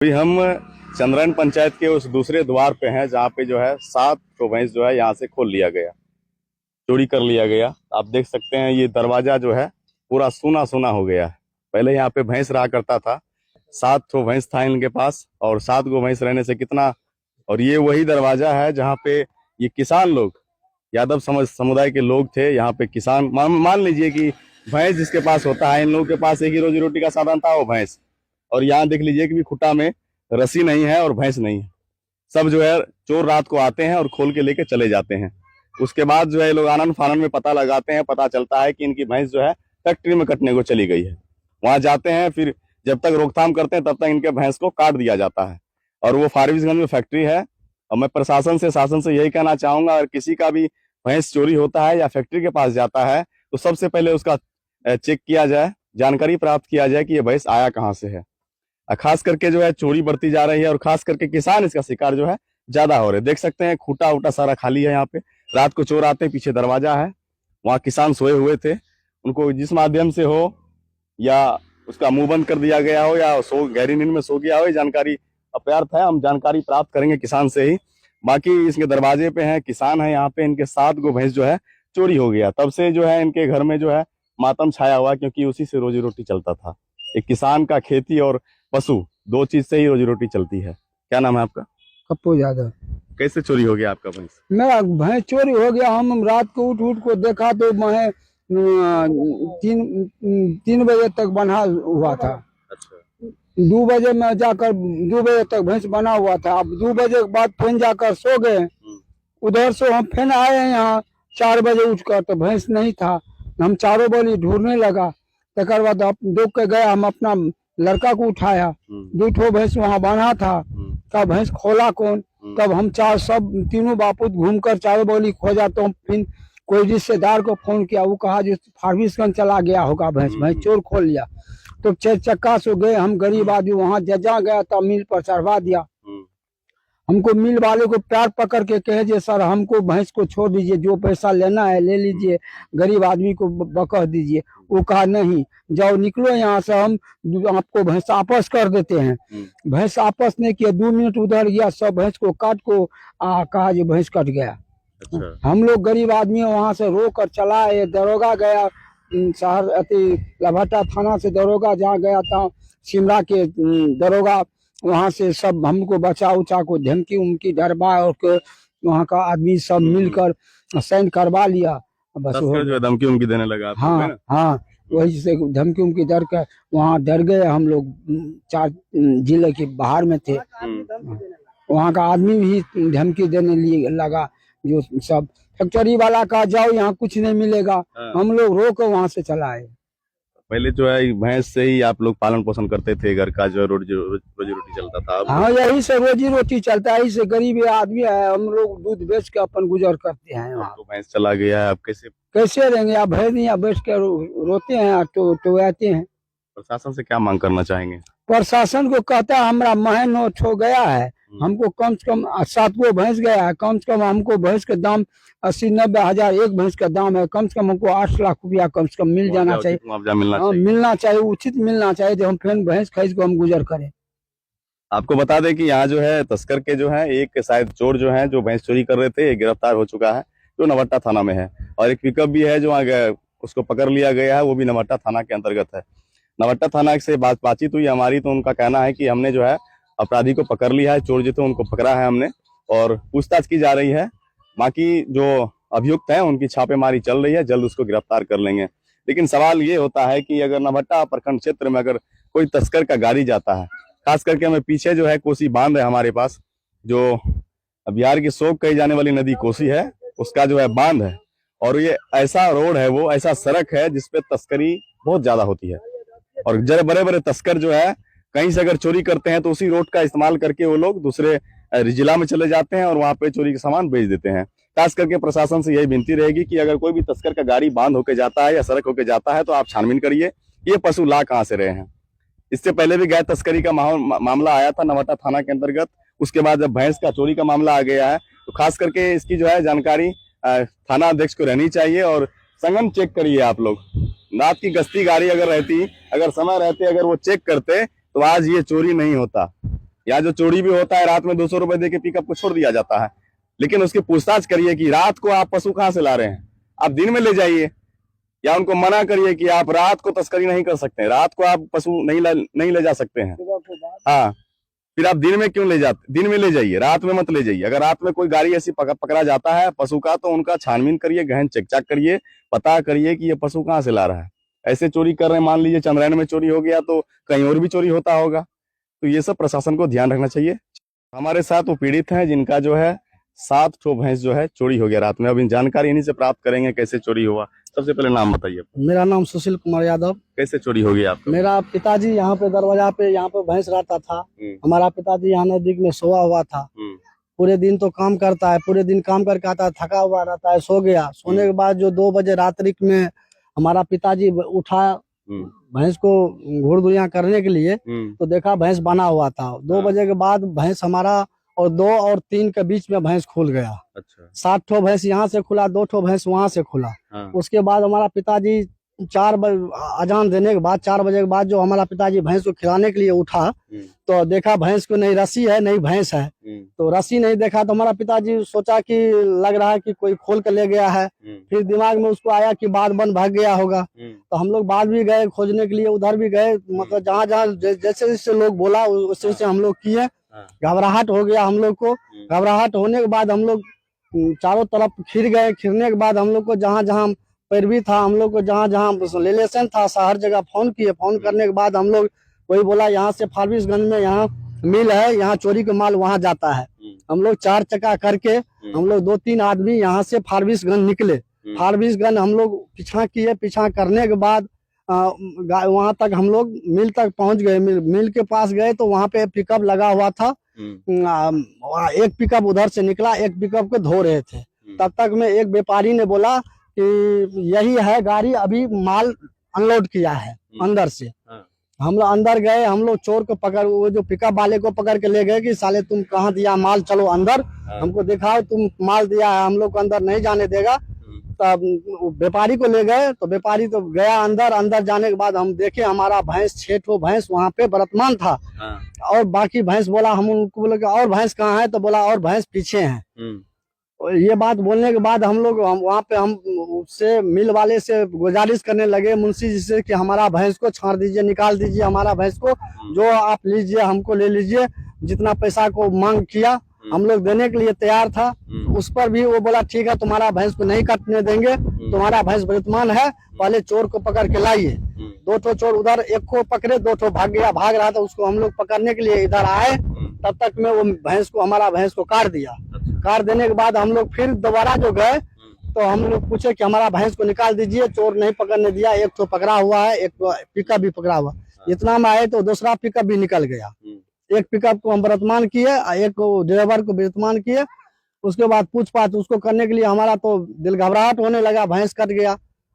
अभी हम चंद्रैन पंचायत के उस दूसरे द्वार पे हैं जहाँ पे जो है 7 तो भैंस जो है यहाँ से खोल लिया गया, चोरी कर लिया गया। आप देख सकते हैं ये दरवाजा जो है पूरा सूना सूना हो गया है। पहले यहाँ पे भैंस रहा करता था, 7 तो भैंस था इनके पास, और 7 गो भैंस रहने से कितना। और ये वही दरवाजा है जहाँ पे ये किसान लोग, यादव समुदाय के लोग थे यहाँ पे। किसान मान लीजिए कि भैंस जिसके पास होता है, इन लोगों के पास एक ही रोजी रोटी का साधन था, वो भैंस। और यहाँ देख लीजिए कि भी खुटा में रस्सी नहीं है और भैंस नहीं है। सब जो है चोर रात को आते हैं और खोल के लेके चले जाते हैं। उसके बाद जो है ये लोग आनन फानन में पता लगाते हैं, पता चलता है कि इनकी भैंस जो है फैक्ट्री में कटने को चली गई है। वहां जाते हैं, फिर जब तक रोकथाम करते हैं तब तक इनके भैंस को काट दिया जाता है। और वो फारबिसगंज में फैक्ट्री है। और मैं प्रशासन से, शासन से यही कहना चाहूंगा, अगर किसी का भी भैंस चोरी होता है या फैक्ट्री के पास जाता है तो सबसे पहले उसका चेक किया जाए, जानकारी प्राप्त किया जाए कि ये भैंस आया कहाँ से है। खास करके जो है चोरी बढ़ती जा रही है और खास करके किसान इसका शिकार जो है ज्यादा हो रहे। देख सकते हैं खूटा उटा सारा खाली है यहाँ पे। रात को चोर आते हैं, पीछे दरवाजा है, वहाँ किसान सोए हुए थे। उनको जिस माध्यम से हो, या उसका मुंह बंद कर दिया गया हो, या सो गहरी नींद में सो गया हो, ये जानकारी अपर्याप्त है। हम जानकारी प्राप्त करेंगे किसान से ही। बाकी इसके दरवाजे पे हैं, किसान है यहाँ पे, इनके 7 गो भैंस जो है चोरी हो गया। तब से जो है इनके घर में जो है मातम छाया हुआ, क्योंकि उसी से रोजी रोटी चलता था। एक किसान का खेती और पशु, 2 चीज से ही रोजी रोटी चलती है। क्या नाम है आपका? पप्पू यादव। कैसे चोरी हो गया आपका भैंस? मेरा भैंस चोरी हो गया। हम रात को उठ को देखा तो मैं 3 बजे तक बना हुआ था। अच्छा। 2 बजे में जाकर 2 बजे तक भैंस बना हुआ था। अब 2 बजे के बाद फिर जाकर सो गए। उधर से हम फिर आए यहाँ 4 बजे उठकर, तो भैंस नहीं था। हम चारों बली ढूंढने लगा। तकर बाद देख के गया, हम अपना लड़का को उठाया। 2 ठो भैंस वहाँ बना था। तब भैंस खोला कौन? तब हम सब तीनों बापूत घूमकर चारों बोली खोजा। तो फिर कोई रिश्तेदार को फोन किया, वो कहा जो फारबिसगंज चला गया होगा भैंस, भैंस चोर खोल लिया। तो 4 चक्का से गए हम, गरीब आदमी, वहाँ जजा गया तब मिल पर चढ़वा दिया। हमको मिल वाले को प्यार पकड़ के कहे जे सर हमको भैंस को छोड़ दीजिए, जो पैसा लेना है ले लीजिए, गरीब आदमी को बकह दीजिए। वो कहा नहीं, जाओ निकलो यहाँ से, हम आपको भैंस वापस कर देते हैं। भैंस वापस नहीं किया। 2 मिनट उधर गया, सब भैंस को काट को कहा जो भैंस कट गया। अच्छा। हम लोग गरीब आदमी वहाँ से रो कर चलाए। दरोगा गया शहर अति लभट्टा थाना से, दरोगा जहाँ गया था शिमला के दरोगा, वहाँ से सब हमको बचा उचा को धमकी उमकी डरबा और के वहाँ का आदमी सब मिलकर साइन करवा लिया। बस जो धमकी उमकी देने लगा। हाँ हाँ, वही से धमकी उमकी डर कर वहाँ डर गए हम लोग। 4 जिले के बाहर में थे, वहाँ का आदमी भी धमकी देने लिए लगा। जो सब फैक्ट्री वाला कहा जाओ यहाँ कुछ नहीं मिलेगा। हम लोग रो कर वहाँ से चला आए। पहले जो है भैंस से ही आप लोग पालन पोषण करते थे, घर का जो है रोजी रोटी चलता था। हाँ, यही से रोजी रोटी चलता है। यही से गरीब आदमी है, हम लोग दूध बेच के अपन गुजर करते हैं। वहाँ तो भैंस चला गया है, आप कैसे रहेंगे? आप भैंस यहाँ बैठ के रोते हैं, टोयाते हैं। प्रशासन से क्या मांग करना चाहेंगे? प्रशासन को कहता है हमारा महन नोट हो गया है, हमको कम से कम 7 गो भैंस गया है, कम से कम हमको भैंस का दाम 80-90 हजार एक भैंस का दाम है। कम से कम हमको 8 लाख रुपया कम से कम मिल जाना चाहिए। मिलना चाहिए, उचित मिलना चाहिए, जो हम फिर भैंस खरीद को हम गुजर करें। आपको बता दें कि यहाँ जो है तस्कर के जो है एक शायद चोर जो है जो भैंस चोरी कर रहे थे, गिरफ्तार हो चुका है, जो नवट्टा थाना में है। और एक पिकअप भी है जो उसको पकड़ लिया गया है, वो भी नवट्टा थाना के अंतर्गत है। नवट्टा थाना से बातचीत हुई हमारी, तो उनका कहना है कि हमने जो है अपराधी को पकड़ लिया है, चोर जो थे उनको पकड़ा है हमने, और पूछताछ की जा रही है। बाकी जो अभियुक्त हैं उनकी छापेमारी चल रही है, जल्द उसको गिरफ्तार कर लेंगे। लेकिन सवाल ये होता है कि अगर नवट्टा प्रखंड क्षेत्र में अगर कोई तस्कर का गाड़ी जाता है, खास करके हमें पीछे जो है कोसी बांध है हमारे पास, जो बिहार की शोक कही जाने वाली नदी कोसी है, उसका जो है बांध है। और ये ऐसा रोड है, वो ऐसा सड़क है जिसपे तस्करी बहुत ज्यादा होती है। और बड़े बड़े तस्कर जो है कहीं से अगर चोरी करते हैं तो उसी रोड का इस्तेमाल करके वो लोग दूसरे जिला में चले जाते हैं और वहां पे चोरी के सामान बेच देते हैं। खास करके प्रशासन से यही विनती रहेगी कि अगर कोई भी तस्कर का गाड़ी बांध होके जाता है या सड़क होके जाता है तो आप छानबीन करिए, ये पशु ला कहाँ से रहे हैं। इससे पहले भी गाय तस्करी का मामला आया था नवट्टा थाना के अंतर्गत। उसके बाद जब भैंस का चोरी का मामला आ गया है, तो खास करके इसकी जो है जानकारी थाना अध्यक्ष को रहनी चाहिए। और संगम चेक करिए आप लोग, रात की गश्ती गाड़ी अगर रहती, अगर समय रहते अगर वो चेक करते तो आज ये चोरी नहीं होता। यहाँ जो चोरी भी होता है, रात में 200 रुपए दे के पिकअप को छोड़ दिया जाता है, लेकिन उसकी पूछताछ करिए कि रात को आप पशु कहाँ से ला रहे हैं, आप दिन में ले जाइए, या उनको मना करिए कि आप रात को तस्करी नहीं कर सकते, रात को आप पशु नहीं ले जा सकते हैं। हाँ, फिर आप दिन में क्यों ले जाते, दिन में ले जाइए, रात में मत ले जाइए। अगर रात में कोई गाड़ी ऐसी पकड़ा जाता है पशु का, तो उनका छानबीन करिए, गहन चेक चाक करिए, पता करिए कि ये पशु कहाँ से ला रहा है। ऐसे चोरी कर रहे हैं, मान लीजिए चंद्रैन में चोरी हो गया तो कहीं और भी चोरी होता होगा, तो ये सब प्रशासन को ध्यान रखना चाहिए। हमारे साथ वो पीड़ित हैं जिनका जो है 7 ठो भैंस जो है चोरी हो गया रात में। अब इन जानकारी इन्हीं से प्राप्त करेंगे कैसे चोरी हुआ। सबसे पहले नाम बताइए। मेरा नाम सुशील कुमार यादव। कैसे चोरी हो गई आपको? मेरा पिताजी यहाँ पे दरवाजा पे यहाँ पे भैंस रहता था। हमारा पिताजी यहाँ नजदीक में सोया हुआ था। पूरे दिन तो काम करता है, पूरे दिन काम करके आता है, थका हुआ रहता है, सो गया। सोने के बाद जो 2 बजे रात्रि में हमारा पिताजी उठा भैंस को घुड़दुड़ियां करने के लिए, तो देखा भैंस बना हुआ था। 2 बजे के बाद भैंस हमारा और 2 और 3 के बीच में भैंस खुल गया। अच्छा। 7 ठो भैंस यहाँ से खुला, 2 ठो भैंस वहां से खुला। हाँ। उसके बाद हमारा पिताजी 4 बजे अजान देने के बाद 4 बजे के बाद जो हमारा पिताजी भैंस को खिलाने के लिए उठा, तो देखा भैंस को नहीं रस्सी है नहीं भैंस है। तो रस्सी नहीं देखा तो हमारा पिताजी सोचा कि लग रहा है कि कोई खोल कर ले गया है। फिर दिमाग में उसको आया कि बाद बन भाग गया होगा। तो हम लोग बाद भी गए खोजने के लिए, उधर भी गए, मतलब जहाँ जहाँ जैसे जैसे लोग बोला वैसे वैसे हम लोग किए। घबराहट हो गया हम लोग को। घबराहट होने के बाद हम लोग चारों तरफ फिर गए। फिरने के बाद हम लोग को जहाँ जहाँ पैरवी था, हम लोग को जहाँ जहाँ रिलेशन था, हर जगह फोन किए। फोन करने के बाद हम लोग वही बोला यहाँ से फारबिसगंज में यहाँ मिल है, यहाँ चोरी का माल वहाँ जाता है। हम लोग 4 चक्का करके हम लोग 2-3 आदमी यहाँ से फारबिसगंज निकले। फारबिसगंज हम लोग पीछा किए। पीछा करने के बाद वहां तक हम लोग मिल तक पहुंच गए। मिल के पास गए तो वहां पे पिकअप लगा हुआ था। एक पिकअप उधर से निकला, एक पिकअप को धो रहे थे। तब तक में एक व्यापारी ने बोला कि यही है गाड़ी, अभी माल अनलोड किया है अंदर से। हम लोग अंदर गए, हम लोग चोर को पकड़, वो जो पिकअप वाले को पकड़ के ले गए कि साले तुम कहाँ दिया माल, चलो अंदर, हमको दिखाओ तुम माल दिया है, हम लोग को अंदर नहीं जाने देगा। तब व्यापारी को ले गए तो व्यापारी तो गया अंदर। अंदर जाने के बाद हम देखे हमारा भैंस 6 ठो भैंस वहाँ पे वर्तमान था। और बाकी भैंस बोला, हम उनको बोले और भैंस कहाँ है, तो बोला और भैंस पीछे हैं। ये बात बोलने के बाद हम लोग वहाँ पे हम उससे मिल वाले से गुजारिश करने लगे मुंशी जी से कि हमारा भैंस को छाड़ दीजिए, निकाल दीजिए हमारा भैंस को, जो आप लीजिए हमको ले लीजिए। जितना पैसा को मांग किया हम लोग देने के लिए तैयार था। उस पर भी वो बोला ठीक है तुम्हारा भैंस को नहीं काटने देंगे, तुम्हारा भैंस वर्तमान है, पहले चोर को पकड़ के लाइए। 2 ठो चोर उधर, एक को पकड़े, 2 ठो भाग गया, भाग रहा था, उसको हम लोग पकड़ने के लिए इधर आए। तब तक में वो भैंस को, हमारा भैंस को काट दिया। काट देने के बाद हम लोग फिर दोबारा जो गए तो हम लोग पूछे कि हमारा भैंस को निकाल दीजिए। चोर नहीं पकड़ने दिया। एक तो पकड़ा हुआ है, एक पिकअप भी पकड़ा हुआ। इतना में आए तो दूसरा पिकअप भी निकल गया। एक पिकअप को हम वर्तमान किए, एक ड्राइवर को वर्तमान किए। उसके बाद पूछताछ उसको करने के लिए हमारा तो दिल घबराहट होने लगा। भैंस कट गया।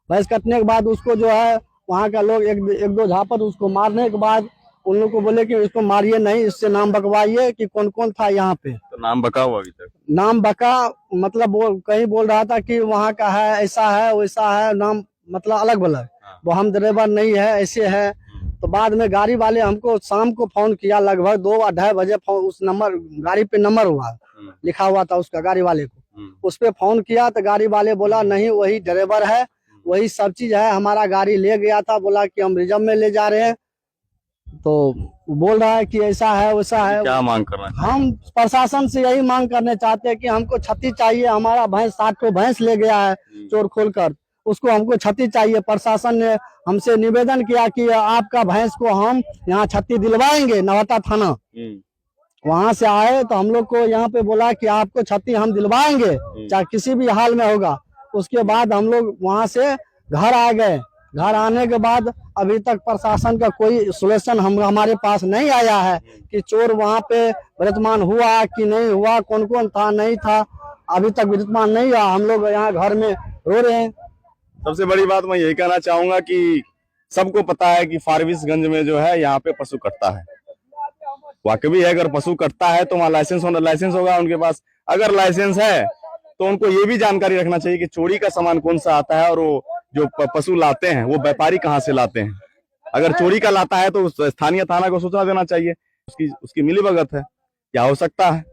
भैंस कटने के बाद उसको जो है वहाँ का लोग एक दो झापट उसको मारने के बाद उन लोग को बोले कि इसको मारिए नहीं, इससे नाम बकवाइए कि कौन कौन था यहाँ पे। तो नाम बका हुआ अभी तक? नाम बका मतलब कहीं बोल रहा था कि वहाँ का है, ऐसा है वैसा है, नाम मतलब अलग अलग। वो हम ड्राइवर नहीं है, ऐसे है। तो बाद में गाड़ी वाले हमको शाम को फोन किया, लगभग 2-2:30 बजे। उस नंबर गाड़ी पे नंबर हुआ लिखा हुआ था उसका, गाड़ी वाले को उस पे फोन किया तो गाड़ी वाले बोला नहीं वही ड्राइवर है, वही सब चीज है, हमारा गाड़ी ले गया था, बोला कि हम रिजर्व में ले जा रहे हैं। तो बोल रहा है कि ऐसा है वैसा है। क्या मांग कर रहे हैं? हम प्रशासन से यही मांग करने चाहते हैं कि हमको क्षति चाहिए। हमारा भैंस 7 ठो भैंस ले गया है चोर खोलकर, उसको हमको क्षति चाहिए। प्रशासन ने हमसे निवेदन किया कि आपका भैंस को हम यहाँ क्षति दिलवाएंगे। नवादा थाना वहां से आए तो हम लोग को यहाँ पे बोला कि आपको क्षति हम दिलवाएंगे चाहे किसी भी हाल में होगा। उसके बाद हम लोग वहां से घर आ गए। घर आने के बाद अभी तक प्रशासन का कोई सोल्यूशन हमारे पास नहीं आया है कि चोर वहां पे वर्तमान हुआ कि नहीं हुआ, कौन कौन था नहीं था, अभी तक वर्तमान नहीं हुआ। हम लोग यहाँ घर में रो रहे हैं। सबसे बड़ी बात मैं यही कहना चाहूंगा कि सबको पता है कि फारबिसगंज में जो है यहाँ पे पशु कटता है। वाकई है, अगर पशु कटता है तो वहाँ लाइसेंस होगा उनके पास। अगर लाइसेंस है तो उनको ये भी जानकारी रखना चाहिए कि चोरी का सामान कौन सा आता है और वो जो पशु लाते हैं वो व्यापारी कहाँ से लाते हैं। अगर चोरी का लाता है तो स्थानीय थाना को सूचना देना चाहिए। उसकी उसकी मिलीभगत है, क्या हो सकता है?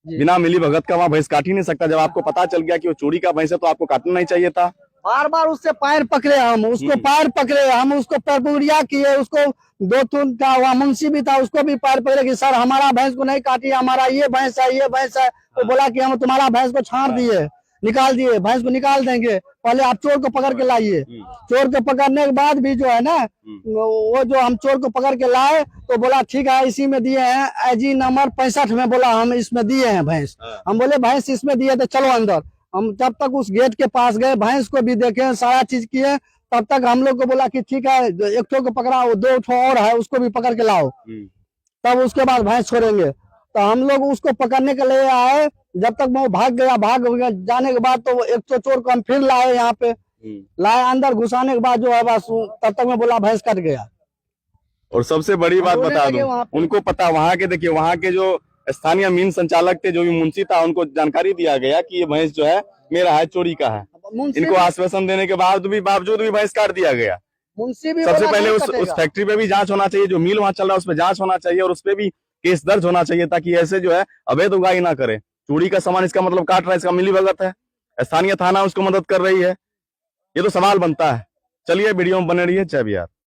बिना मिलीभगत का वहाँ भैंस काट ही नहीं सकता। जब आपको पता चल गया कि वो चोरी का भैंस है तो आपको काटना नहीं चाहिए था। बार बार उससे पैर पकड़े हम, उसको पैर पकड़े हम, उसको पैरपुरिया किए, उसको दो तीन था, वहाँ मुंशी भी था, उसको भी पैर पकड़े कि सर हमारा भैंस को नहीं काटिए, हमारा ये भैंस है, ये भैंस है। तो बोला कि हम तुम्हारा भैंस को छाड़ दिए, निकाल दिए, भैंस को निकाल देंगे, पहले आप चोर को पकड़ के लाइए। चोर को पकड़ने के बाद भी जो है ना, वो जो हम चोर को पकड़ के लाए तो बोला ठीक है इसी में दिए हैं, आईजी नंबर 65 में, बोला हम इसमें दिए हैं भैंस। हम बोले भैंस इसमें दिए तो चलो अंदर। हम तब तक उस गेट के पास गए, भैंस को भी देखे, सारा चीज किए। तब तक हम लोग को बोला कि ठीक है एक ठो को पकड़ा, दो ठो और है उसको भी पकड़ के लाओ, तब उसके बाद भैंस छोड़ेंगे। तो हम लोग उसको पकड़ने के लिए आए, जब तक वो भाग गया जाने के बाद तो एक तो चोर को हम फिर लाए, यहाँ पे लाए, अंदर घुसाने के बाद जो है बस तब तक मैं बोला भैंस कट गया। और सबसे बड़ी बात बता दूं, उनको पता, वहां के देखिए, वहां के जो स्थानीय मीन संचालक थे, जो भी मुंशी था, उनको जानकारी दिया गया कि ये भैंस जो है मेरा है, चोरी का है। इनको आश्वासन देने के बावजूद भी भैंस काट दिया गया। मुंशी भी सबसे पहले उस फैक्ट्री पे भी जांच होना चाहिए, जो मिल वहां चल रहा है उस पर जांच होना चाहिए, और उस पर भी केस दर्ज होना चाहिए, ताकि ऐसे जो है अवैध उगाही ना करे। चोरी का सामान इसका मतलब काट रहा है, इसका मिलीभगत है, स्थानीय थाना उसको मदद कर रही है, ये तो सवाल बनता है। चलिए वीडियो में बने रहिए। जय बिहार।